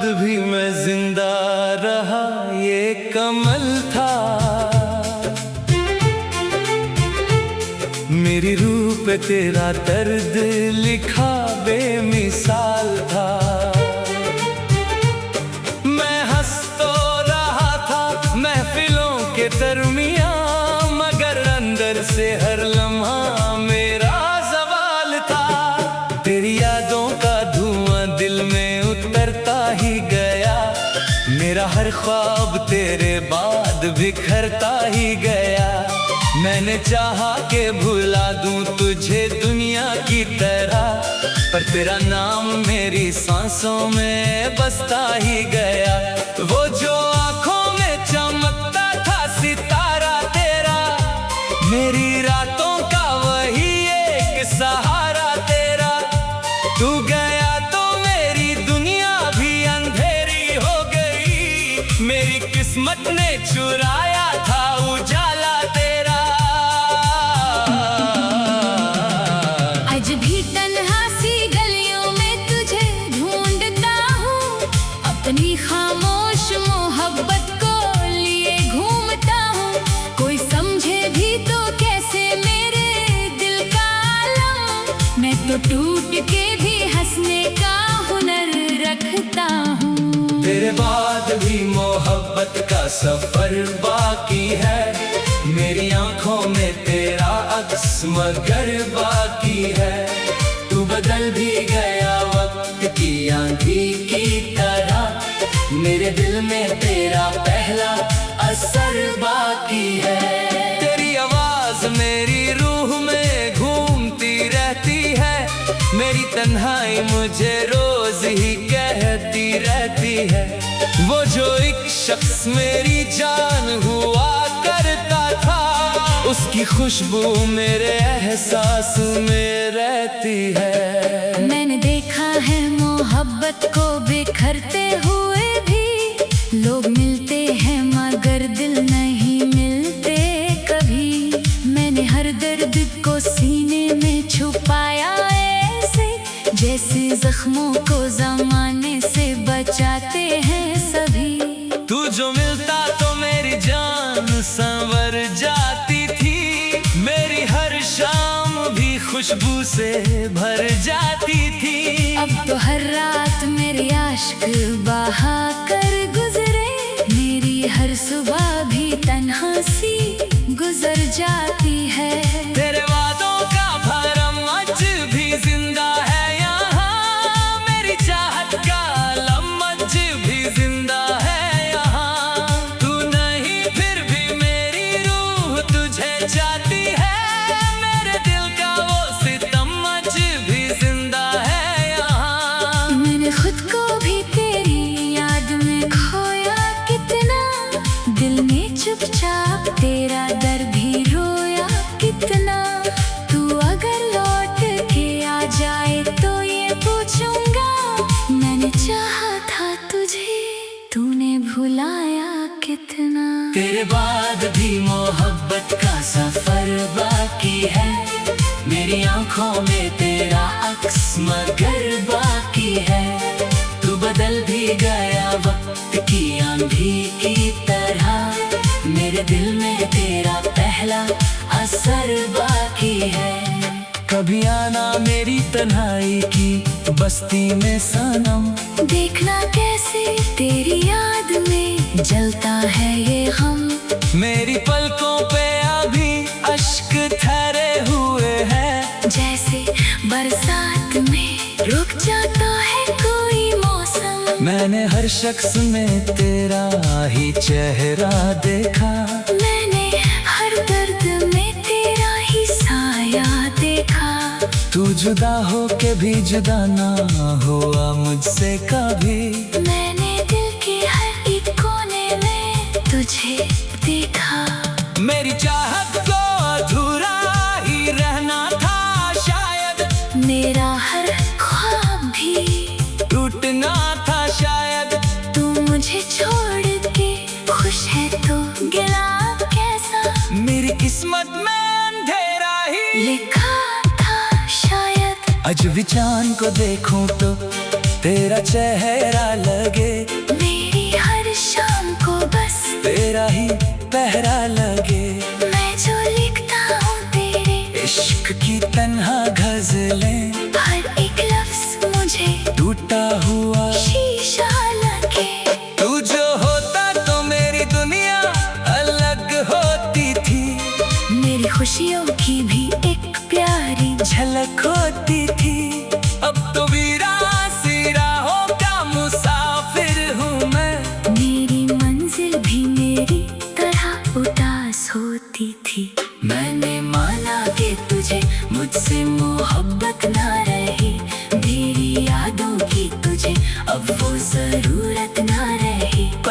बाद भी मैं जिंदा रहा, ये कमल था। मेरी रूह पे तेरा दर्द लिखा बेमिसाल था। मैं हंस तो रहा था महफिलों के दरमियां, मगर अंदर से हर लम्हा मेरा सवाल था। तेरी यादों का धुआं दिल में उतरता ही गया, मेरा हर ख्वाब तेरे बाद बिखरता ही गया। मैंने चाहा कि भुला दूं तुझे दुनिया की तरह, पर तेरा नाम मेरी सांसों में बसता ही गया। वो जो आंखों में चमकता था सितारा तेरा, मेरी रातों का वही एक सहारा तेरा। तू गया तो मेरी दुनिया भी अंधेरी हो गई, मेरी किस्मत ने चुराया था उजाला तेरा। आज भी तन्हा सी गलियों में तुझे ढूंढता हूँ, अपनी खामोश मोहब्बत को लिए घूमता हूँ। कोई समझे भी तो कैसे मेरे दिल का आलम, मैं तो टूट के भी हंसने का हुनर रखता हूँ। तेरे बाद भी मोहब्बत का सफर बाकी है, मेरी आंखों में तेरा अक्स मगर बाकी है। तू बदल भी गया वक्त की आंधी की तरह, मेरे दिल में तेरा पहला असर बाकी है। तेरी आवाज मेरी रूह में घूमती रहती है, मेरी तन्हाई मुझे रोज ही कहती रहती है। वो जो एक शख्स मेरी जान हुआ करता था, उसकी खुशबू मेरे एहसास में रहती है। मैंने देखा है मोहब्बत को बिखरते हुए भी, लोग मिलते हैं मगर दिल नहीं मिलते कभी। मैंने हर दर्द को सीने में छुपाया ऐसे, जैसे जख्मों को जमाने से बचाते हैं सभी। तू जो मिलता तो मेरी जान संवर जाती थी, मेरी हर शाम भी खुशबू से भर जाती थी। अब तो हर रात मेरे आशिक बहा कर गुजरे, मेरी हर सुबह भी तन्हा सी गुजर जाती है। तेरे वादों का भरम आज भी जिंदा है यहाँ, मेरी चाहत का आलम आज भी जिंदा है यहाँ। तू नहीं फिर भी मेरी रूह तुझे चाहती है, मेरे दिल का वो सितम आज भी जिंदा है यहाँ। मैंने खुद को भी तेरी याद में खोया कितना, दिल में चुपचाप तेरा दर भी रोया कितना। तू अगर लौट के आ जाए तो ये पूछूंगा, मैंने चाहा था तुझे तूने भुलाया कितना। तेरे बाद भी मोहब्बत का सफर बाकी है, मेरी आंखों में तेरा अक्स मगर बाकी है। तू बदल भी गया वक्त की आंधी की तरह, मेरे दिल में तेरा पहला असर बाकी है। कभी आना मेरी तन्हाई की बस्ती में सनम, देखना कैसे तेरी याद में जलता है ये गम। मेरी पलकों पे अभी अश्क ठहरे हुए हैं, जैसे बरसात में रुक जाता है कोई मौसम। मैंने हर शख्स में तेरा ही चेहरा देखा, मैंने हर दर्द में तेरा ही साया देखा। तू जुदा हो के भी जुदा ना हुआ मुझसे कभी, मैंने दिल के हर एक कोने में तुझे देखा। मेरी चाहत को अधूरा ही रहना था शायद, मेरा हर ख्वाब भी टूटना था शायद। तू मुझे छोड़ के खुश है तो गिला कैसा, मेरी किस्मत में अंधेरा ही लिखा था शायद। आज भी चांद को देखूं तो तेरा चेहरा लगे,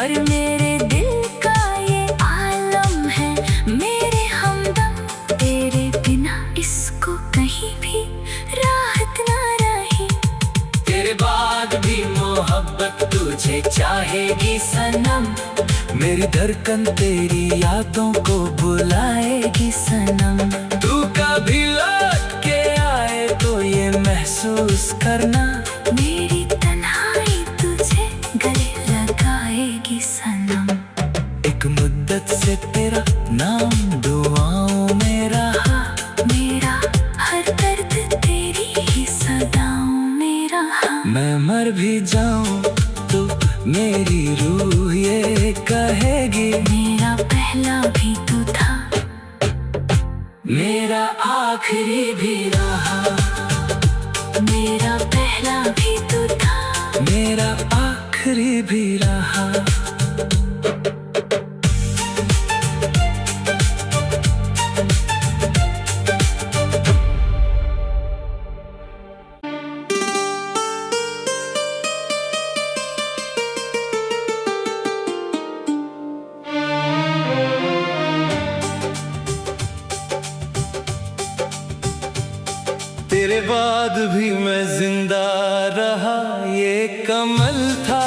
पर मेरे दिल का ये आलम है मेरे हमदम। तेरे बिना इसको कहीं भी राहत ना रही। तेरे बाद भी मोहब्बत तुझे चाहेगी सनम, मेरी धड़कन तेरी यादों को बुलाएगी सनम। तू कभी लौट के आए तो ये महसूस करना, मेरी तन्हाई तुझे गले लगाएगी सनम। एक मुद्दत से तेरा नाम दुआओं में रहा, मेरा हर दर्द तेरी ही सदाओं में रहा। मैं मर भी जाऊं तो मेरी रूह ये कहेगी, मेरा पहला भी तू था, मेरा आखिरी भी रहा। मेरा पहला भी तू था, मेरा आखिरी भी रहा। तेरे बाद भी मैं जिंदा रहा, ये कमल था।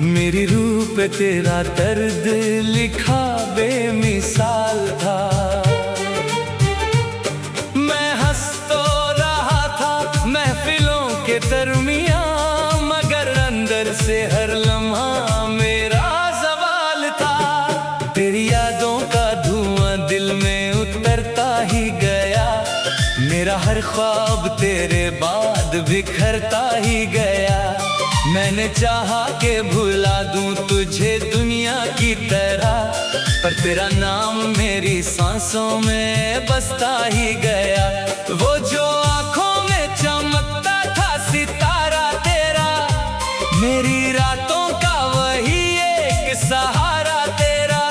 मेरी रूह पे तेरा दर्द लिखा बेमिसाल था। मैं हंस तो रहा था महफिलों के दरमियां, मगर अंदर से हर लम्हा मेरा सवाल था। तेरी यादों का धुआं दिल में उतरता ही गया, मेरा हर ख्वाब तेरे बाद बिखरता ही गया। मैंने चाहा कि भुला दूं तुझे दुनिया की तरह, पर तेरा नाम मेरी सांसों में बसता ही गया। वो जो आंखों में चमकता था सितारा तेरा, मेरी रातों का वही एक सहारा तेरा।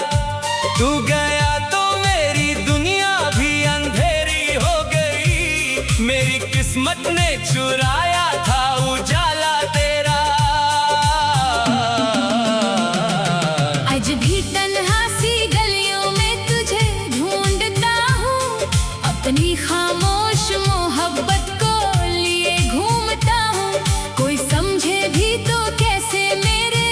तू गया तो मेरी दुनिया भी अंधेरी हो गई, मेरी किस्मत ने चुराया था उजाला तेरा। आज भी तन्हा सी गलियों में तुझे ढूंढता हूँ, अपनी खामोश मोहब्बत को लिए घूमता हूँ। कोई समझे भी तो कैसे मेरे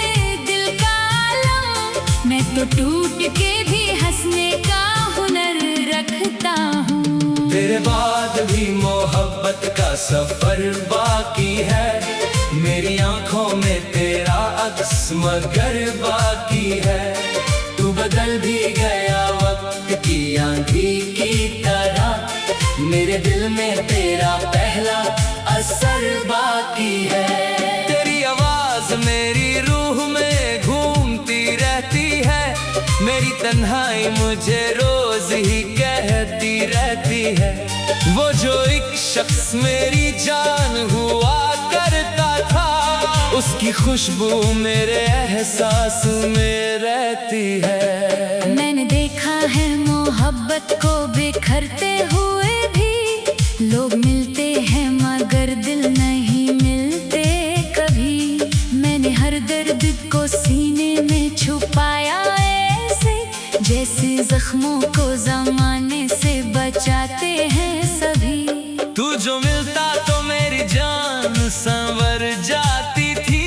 दिल का आलम, मैं तो टूट के भी हंसने का हुनर रखता हूँ। तेरे बाद भी मोहब्बत का सफर बाकी है, मेरी आंखों में तेरा अक्स मगर बाकी है। तू बदल भी गया वक्त की आंधी की तरह, मेरे दिल में तेरा पहला असर बाकी है। तेरी आवाज मेरी रूह में घूमती रहती है, मेरी तन्हाई मुझे रोज ही कहती रहती है। वो जो एक शख्स मेरी जान हुआ करता था, उसकी खुशबू मेरे एहसास में रहती है। मैंने देखा है मोहब्बत को बिखरते हुए भी, लोग मिलते हैं मगर दिल नहीं मिलते कभी। मैंने हर दर्द को सीने में छुपाया ऐसे, जैसे जख्मों को जमाने से बचाते हैं सभी। तू जो मिलता तो मेरी जान संवर जाती थी,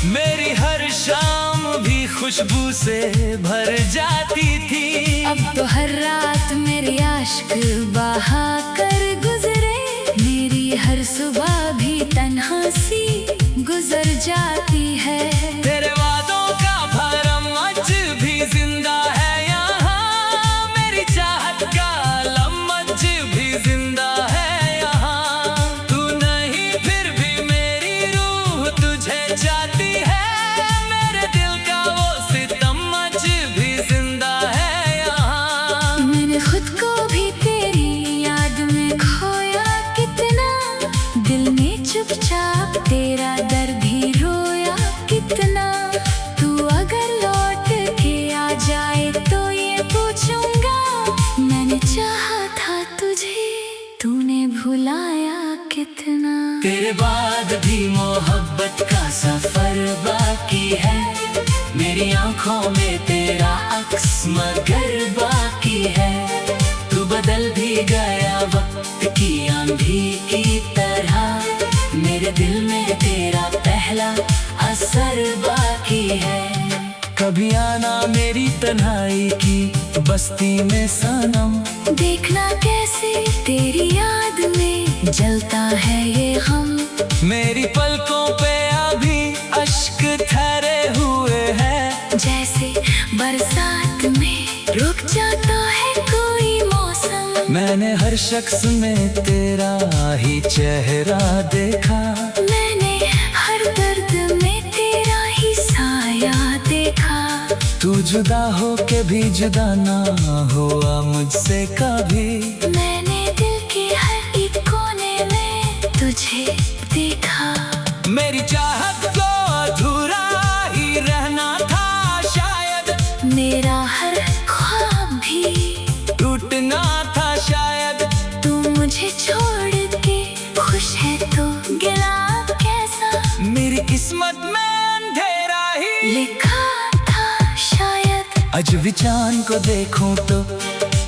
मेरी हर शाम भी खुशबू से भर जाती थी। अब तो हर रात मेरे आशिक बहा कर गुजरे, मेरी हर सुबह भी तन्हा सी गुजर जाती है। तेरे वादों का भरम आज भी जिंदा है यहाँ, मेरी चाहत का आलम आज भी जिंदा है यहाँ। तू नहीं फिर भी मेरी रूह तुझे चाहती है, मेरे दिल का वो सितम आज भी जिंदा है यहाँ। मैंने खुद को भी तेरी याद में खोया कितना, दिल ने चुपचाप तेरा दर्द ही रोया मोहब्बत का सफर बाकी है, मेरी आंखों में तेरा अक्स मगर बाकी है। तू बदल भी गया वक्त की आंधी की तरह, मेरे दिल में तेरा पहला असर बाकी है। कभी आना मेरी तन्हाई की बस्ती में सनम, देखना कैसे तेरी याद में जलता है ये हम। मेरी पलकों पे अभी अश्क ठहरे हुए हैं, जैसे बरसात में रुक जाता है कोई मौसम। मैंने हर शख्स में तेरा ही चेहरा देखा, मैंने हर दर्द में तेरा ही साया देखा। तू जुदा हो के भी जुदा ना हुआ मुझसे कभी, मैंने दिल के हर एक कोने में तुझे देखा। मेरी चाहत को अधूरा ही रहना था शायद, मेरा हर ख्वाब भी टूटना था शायद। तू मुझे छोड़ के खुश है तो गिला कैसा, मेरी किस्मत में अंधेरा ही लिखा था शायद। आज भी चांद को देखूं तो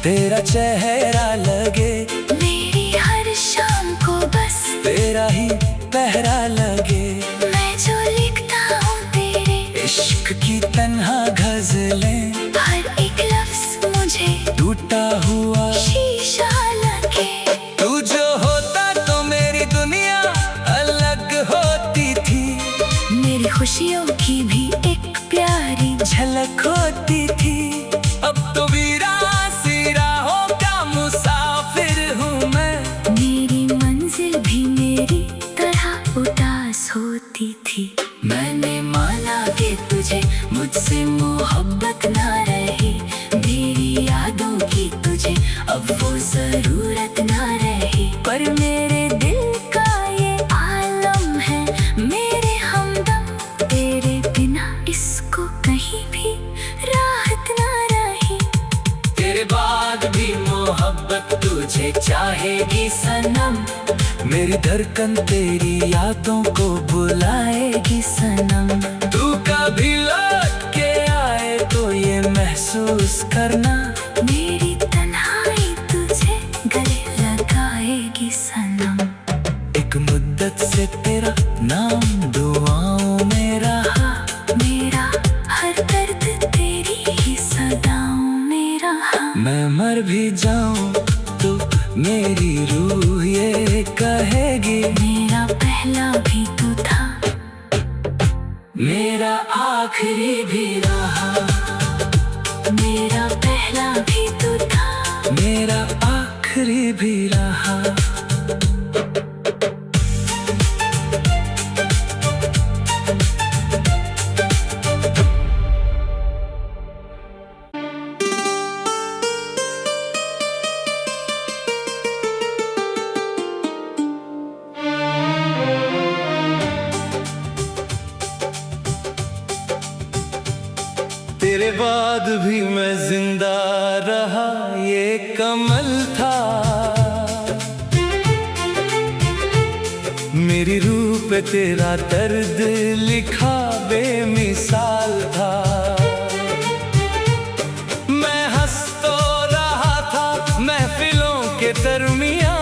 तेरा चेहरा लगे, मेरी हर शाम को बस तेरा ही पहरा लगे। मैं जो लिखता हूँ तेरे इश्क की तन्हा गजलें, हर एक लफ्ज मुझे टूटा हुआ शीशा लगे। तू जो होता तो मेरी दुनिया अलग होती थी, मेरी खुशियों की भी एक प्यारी झलक होती थी। अब तो वीरासी राहों का मुसाफिर हूँ मैं, मेरी मंजिल भी मेरी तरह उदास होती थी। मैंने माना कि तुझे मुझसे मोहब्बत ना रही, मेरी यादों की तुझे अब वो जरूरत ना रही। पर मेरे दिल का ये आलम है मेरे हमदम, तेरे बिना इसको कहीं भी राहत ना रही। तेरे बाद भी मोहब्बत तुझे चाहेगी सनम, मेरी धड़कन तेरी यादों को बुलाएगी सनम। तू कभी लौट के आए तो ये महसूस करना, मेरी तन्हाई तुझे गले लगाएगी सनम। एक मुद्दत से तेरा नाम दुआओं में रहा, मेरा हर दर्द तेरी ही सदाओं में रहा। मैं मर भी जाऊं तो मेरी रूह ये कहेगी, मेरा पहला भी तू था, मेरा आखिरी भी रहा। मेरा पहला भी तू था, मेरा आखिरी भी रहा। तेरे बाद भी मैं जिंदा रहा, ये कमल था। मेरी रूह पे तेरा दर्द लिखा बेमिसाल था। मैं हंस तो रहा था महफिलों के दरमियां,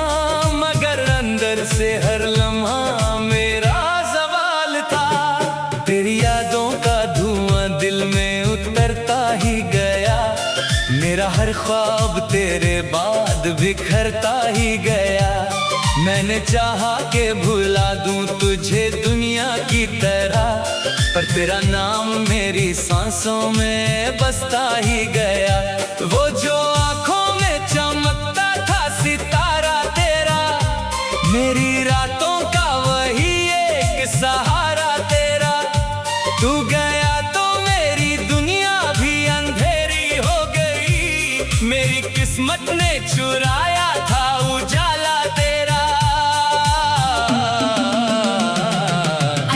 मगर अंदर से हर लम्हा मेरा सवाल था। तेरी यादों का धुआं दिल में उतरता ही गया, मेरा हर ख्वाब तेरे बाद बिखरता ही गया। मैंने चाहा कि भुला दूं तुझे दुनिया की तरह, पर तेरा नाम मेरी सांसों में बसता ही गया। वो जो आंखों में चमकता था सितारा तेरा, मेरी रातों का वही एक सहारा तेरा। तू गया तो मेरी दुनिया भी अंधेरी हो गई, मेरी किस्मत ने चुराया था उजाला तेरा।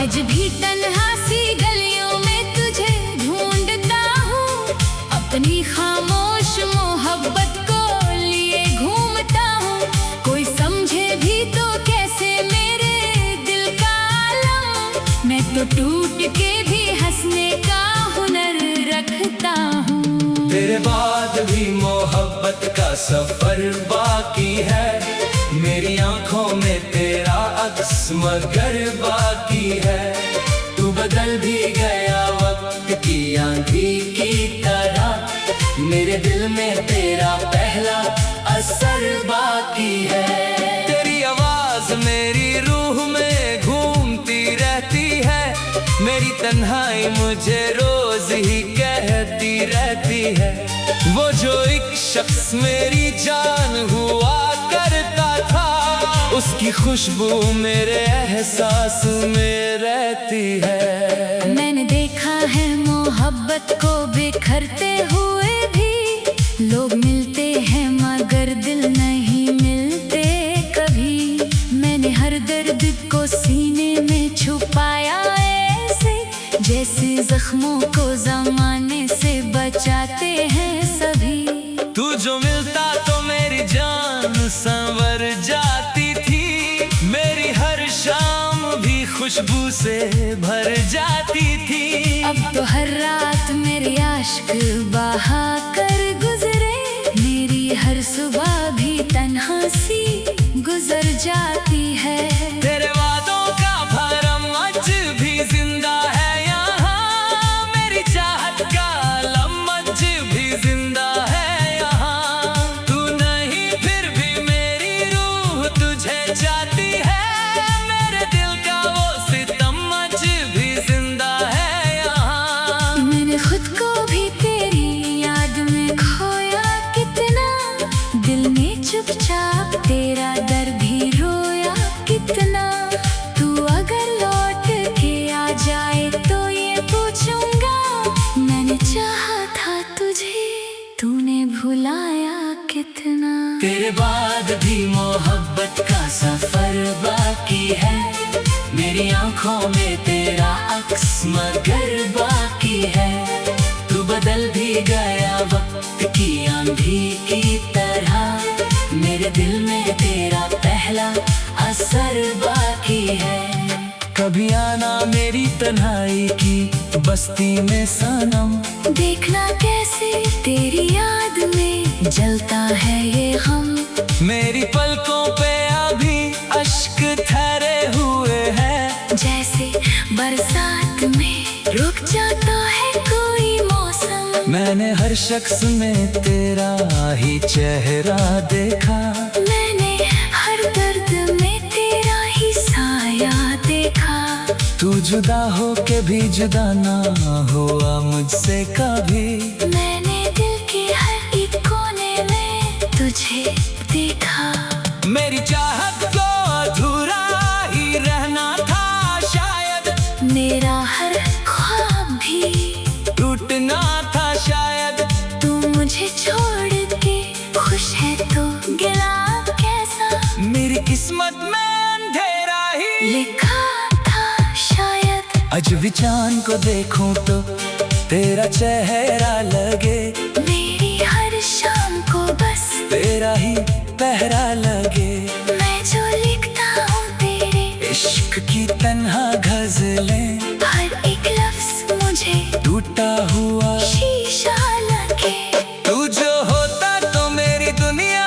आज भी तन्हा सी गलियों में तुझे ढूंढता हूँ, अपनी खामोश मोहब्बत को लिए घूमता हूँ। कोई समझे भी तो कैसे मेरे दिल का आलम, तो टूट के भी हंसने का हुनर रखता हूँ। तेरे बाद भी मोहब्बत का सफर बाकी है, मेरी आंखों में तेरा अक्स मगर बाकी है। तू बदल भी गया वक्त की आंधी की तरह, मेरे दिल में तेरा पहला असर बाकी है। तेरी आवाज मेरी रूह में घूमती रहती है, मेरी तन्हाई मुझे रोज ही कहती रहती है। वो जो एक शख्स मेरी जान हुआ करता था, उसकी खुशबू मेरे एहसास में रहती है। मैंने देखा है मोहब्बत को बिखरते हुए भी, लोग मिलते हैं मगर दिल नहीं मिलते कभी। मैंने हर दर्द को सीने में छुपाया ऐसे, जैसे जख्मों को जमाने से बचाते हैं सभी। तू जो मिलता तो मेरी जान संवर जाती थी, मेरी हर शाम भी खुशबू से भर जाती थी। अब तो हर रात मेरी आश्क बहा कर गुजरे, मेरी हर सुबह भी तन्हा सी गुजर जाती है। तेरे वादों का भरम आज भी जिंदा है यहाँ, मेरी चाहत का आलम आज भी जिंदा है यहाँ। तू नहीं फिर भी मेरी रूह तुझे चाहती है, मेरे दिल का वो सितम आज भी जिंदा है यहाँ। मैंने खुद को भी तेरी याद में खोया कितना, दिल में चुपचाप तेरा दर्द ही रोया कितना। तू अगर लौट के आ जाए तो ये पूछूंगा, मैंने चाहा था तुझे, तूने भुलाया कितना। तेरे बाद भी मोहब्बत का सफर बाकी है, मेरी आंखों में तेरा अक्स मगर बाकी है। तू बदल भी गया वक्त की आंधी की तरह, मेरे दिल में तेरा पहला असर बाकी है। कभी आना मेरी तन्हाई की बस्ती में सनम, देखना कैसे तेरी याद में जलता है ये हम। मेरी पलकों पे अभी अश्क ठहरे हुए हैं, जैसे बरसात में रुक जाता है कोई मौसम। मैंने हर शख्स में तेरा ही चेहरा देखा, मैंने हर दर्द में तेरा ही साया देखा। तू जुदा हो के भी जुदा ना हुआ मुझसे कभी। मैंने दिल के हर एक कोने में तुझे देखा। मेरी चाहत को अधूरा ही रहना था शायद, मेरा हर ख्वाब भी टूटना था शायद। तू मुझे छोड़ के खुश है तो गिला कैसा, मेरी किस्मत में अंधेरा ही लिखा था शायद। आज भी चांद को देखूं तो तेरा चेहरा लगे, मेरी हर शाम को बस तेरा ही पहरा लगे। मैं जो लिखता हूँ तेरे इश्क की तन्हा गजलें, हर एक लफ्ज मुझे टूटा हुआ शीशा लगे। तू जो होता तो मेरी दुनिया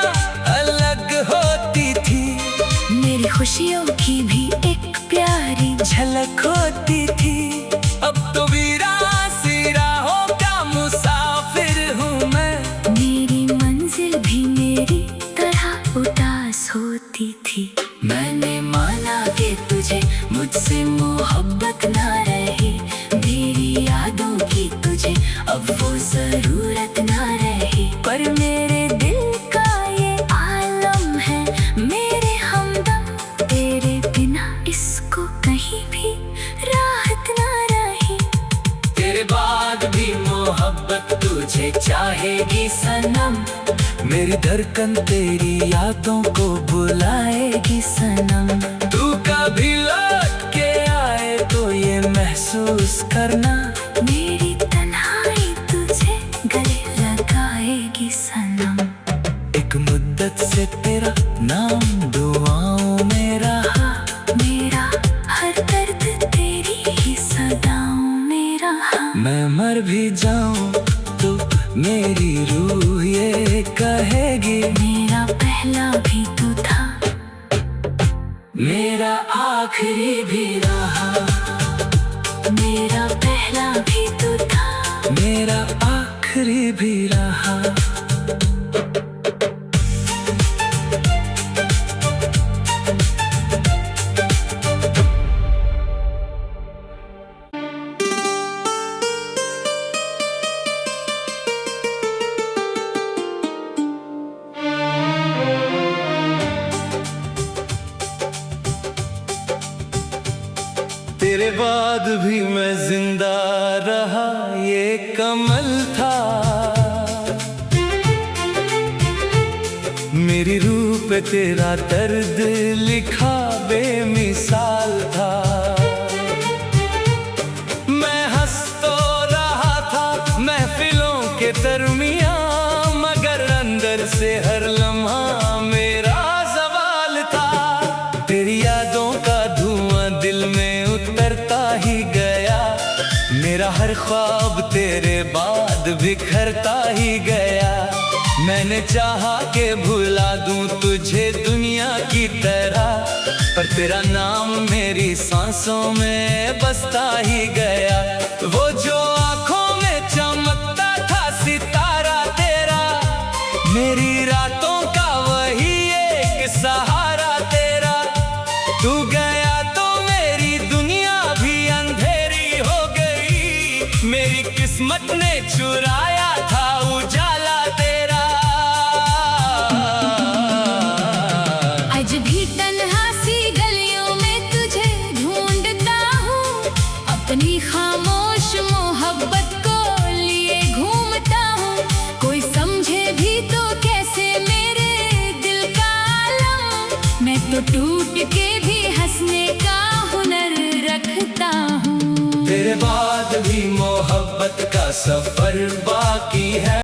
अलग होती थी, मेरी खुशियों की भी एक प्यारी झलक होती थी। अब तो वीरासी राहों का मुसाफिर हूँ मैं, मेरी मंजिल भी मेरी तरह उदास होती थी। मैंने माना कि तुझे मुझसे मोहब्बत ना रही, मेरी यादों की तुझे अब वो जरूरत ना रही। पर मेरे दिल का ये आलम है मेरे हमदम, तेरे बिना इसको कहीं भी राहत ना रही। तेरे बाद भी मोहब्बत तुझे चाहेगी सनम, मेरी धड़कन तेरी यादों को बुलाएगी सनम। तू कभी लौट के आए तो ये महसूस करना, मेरी तन्हाई तुझे गले लगाएगी सनम। एक मुद्दत से तेरा नाम दुआओं में रहा, मेरा हर दर्द तेरी ही मैं मर भी जाऊं तो मेरी रूह ये कहेगी, मेरा पहला भी तू था, मेरा आखिरी भी रहा। मेरा पहला भी तू था, मेरा आखिरी भी रहा। तेरे बाद भी मैं जिंदा रहा, ये कमल था। मेरी रूह पे तेरा दर्द लिखा बेमिसाल था। मैं हंस तो रहा था महफिलों के दरमियां, मगर अंदर से हर लम्हा मेरा सवाल था। तेरी यादों का धुआं दिल में उतरता ही गया, मेरा हर ख्वाब तेरे बाद बिखरता ही गया। मैंने चाहा कि भुला दूं तुझे दुनिया की तरह, पर तेरा नाम मेरी सांसों में बसता ही गया। वो जो आंखों में चमकता था सितारा तेरा, मेरी रातों का वही एक सहारा तेरा। तू गया तो मेरी दुनिया भी अंधेरी हो गई, मेरी किस्मत ने चुराया था उजाला तेरा। आज भी तन्हा सी गलियों में तुझे ढूंढता हूँ, अपनी खामोश मोहब्बत को लिए घूमता हूँ। कोई समझे भी तो कैसे मेरे दिल का आलम, मैं तो टूट के भी हंसने का हुनर रखता हूँ। तेरे बाद भी मोहब्बत का सफर बाकी है।